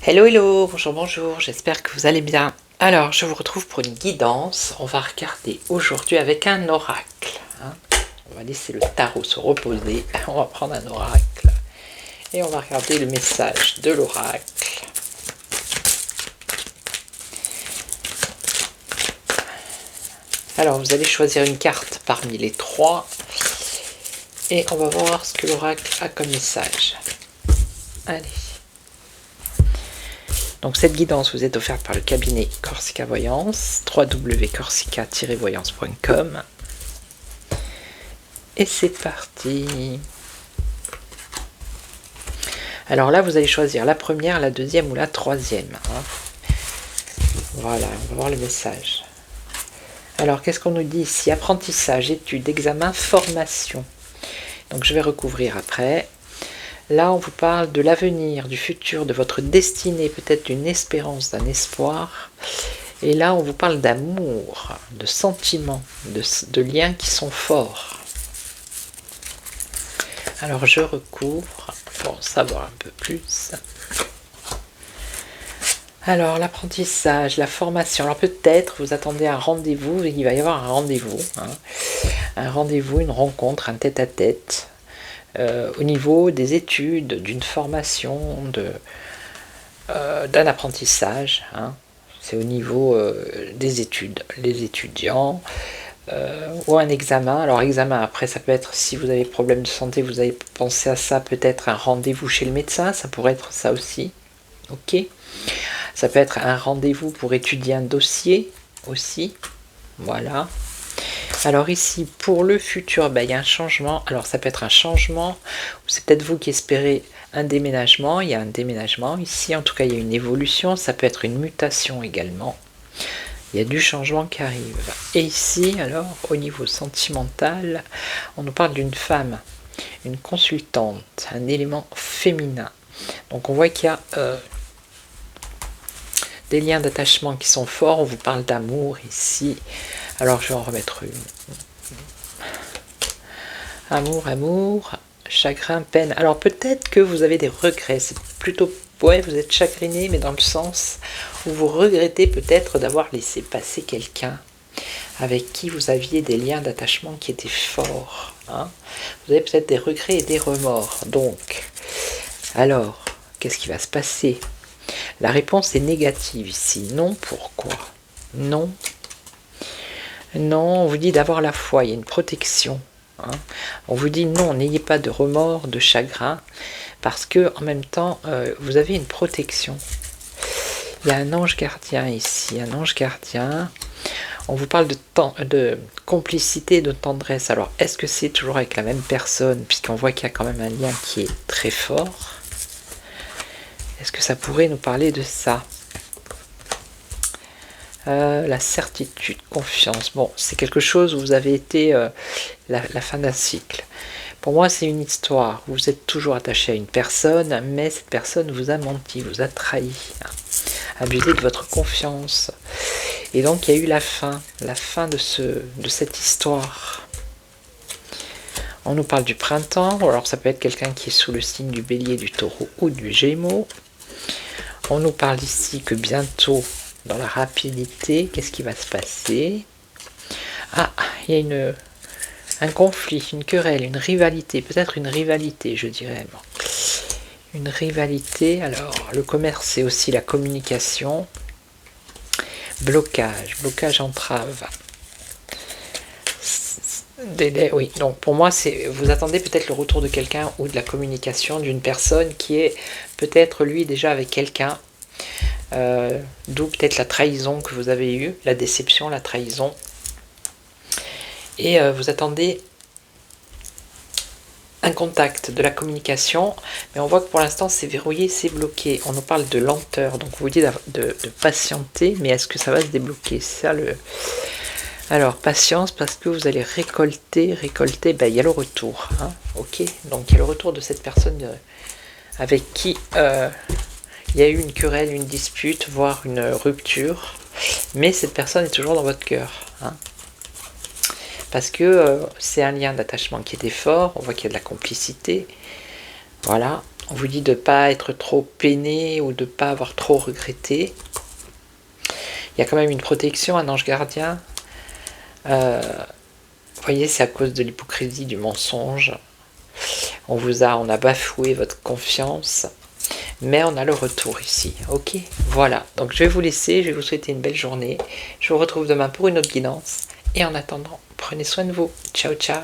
Hello, hello, bonjour, bonjour, j'espère que vous allez bien. Alors, je vous retrouve pour une guidance. On va regarder aujourd'hui avec un oracle. On va laisser le tarot se reposer. On va prendre un oracle et on va regarder le message de l'oracle. Alors, vous allez choisir une carte parmi les trois et on va voir ce que l'oracle a comme message. Allez. Donc cette guidance vous est offerte par le cabinet Corsica Voyance, www.corsica-voyance.com. Et c'est parti. Alors là, vous allez choisir la première, la deuxième ou la troisième. Voilà, on va voir le message. Alors, qu'est-ce qu'on nous dit ici? Apprentissage, études, examen, formation. Donc je vais recouvrir après. Là, on vous parle de l'avenir, du futur, de votre destinée, peut-être d'une espérance, d'un espoir. Et là, on vous parle d'amour, de sentiments, de liens qui sont forts. Alors, je recouvre pour en savoir un peu plus. Alors, l'apprentissage, la formation. Alors, peut-être vous attendez un rendez-vous, il va y avoir un rendez-vous. Un rendez-vous, une rencontre, un tête-à-tête. Au niveau des études, d'une formation, d'un apprentissage. C'est au niveau des études, les étudiants, ou un examen. Alors examen, après ça peut être, si vous avez des problèmes de santé, vous avez pensé à ça, peut-être un rendez-vous chez le médecin, ça pourrait être ça aussi. Ok. Ça peut être un rendez-vous pour étudier un dossier aussi. Voilà. Alors ici, pour le futur, il y a un changement. Alors ça peut être un changement, ou c'est peut-être vous qui espérez un déménagement. Il y a un déménagement ici, en tout cas il y a une évolution. Ça peut être une mutation également. Il y a du changement qui arrive. Et ici, alors, au niveau sentimental, on nous parle d'une femme, une consultante, un élément féminin. Donc on voit qu'il y a des liens d'attachement qui sont forts. On vous parle d'amour ici. Alors je vais en remettre une. Amour, chagrin, peine. Alors peut-être que vous avez des regrets. C'est plutôt, ouais, vous êtes chagriné, mais dans le sens où vous regrettez peut-être d'avoir laissé passer quelqu'un avec qui vous aviez des liens d'attachement qui étaient forts. Vous avez peut-être des regrets et des remords. Donc, alors, qu'est-ce qui va se passer? La réponse est négative ici. Non, pourquoi? Non. Non, on vous dit d'avoir la foi, il y a une protection. On vous dit non, n'ayez pas de remords, de chagrin, parce que en même temps, vous avez une protection. Il y a un ange gardien ici, un ange gardien. On vous parle de complicité, de tendresse. Alors, est-ce que c'est toujours avec la même personne, puisqu'on voit qu'il y a quand même un lien qui est très fort? Est-ce que ça pourrait nous parler de ça? La certitude, confiance. Bon, c'est quelque chose où vous avez été la fin d'un cycle. Pour moi, c'est une histoire. Vous êtes toujours attaché à une personne, mais cette personne vous a menti, vous a trahi, abusé de votre confiance. Et donc, il y a eu la fin de cette histoire. On nous parle du printemps. Alors, ça peut être quelqu'un qui est sous le signe du Bélier, du Taureau ou du Gémeaux. On nous parle ici que bientôt, dans la rapidité, qu'est-ce qui va se passer? Il y a un conflit, une querelle, une rivalité, peut-être une rivalité, je dirais. Une rivalité, alors le commerce, c'est aussi la communication. Blocage, entrave. Délai, oui. Donc pour moi, vous attendez peut-être le retour de quelqu'un ou de la communication d'une personne qui est peut-être lui déjà avec quelqu'un. D'où peut-être la trahison que vous avez eue, la déception, la trahison. Et vous attendez un contact, de la communication, mais on voit que pour l'instant c'est verrouillé, c'est bloqué. On nous parle de lenteur, donc on vous dit de patienter, mais est-ce que ça va se débloquer? C'est ça le... Alors, patience, parce que vous allez récolter, il y a le retour. Ok, donc il y a le retour de cette personne avec qui il y a eu une querelle, une dispute, voire une rupture, mais cette personne est toujours dans votre cœur. Parce que c'est un lien d'attachement qui était fort, on voit qu'il y a de la complicité. Voilà, On vous dit de ne pas être trop peiné ou de ne pas avoir trop regretté. Il y a quand même une protection, un ange gardien. Vous voyez, c'est à cause de l'hypocrisie, du mensonge. On a bafoué votre confiance. Mais on a le retour ici. Ok, voilà. Donc je vais vous laisser, je vais vous souhaiter une belle journée. Je vous retrouve demain pour une autre guidance. Et en attendant, prenez soin de vous. Ciao, ciao.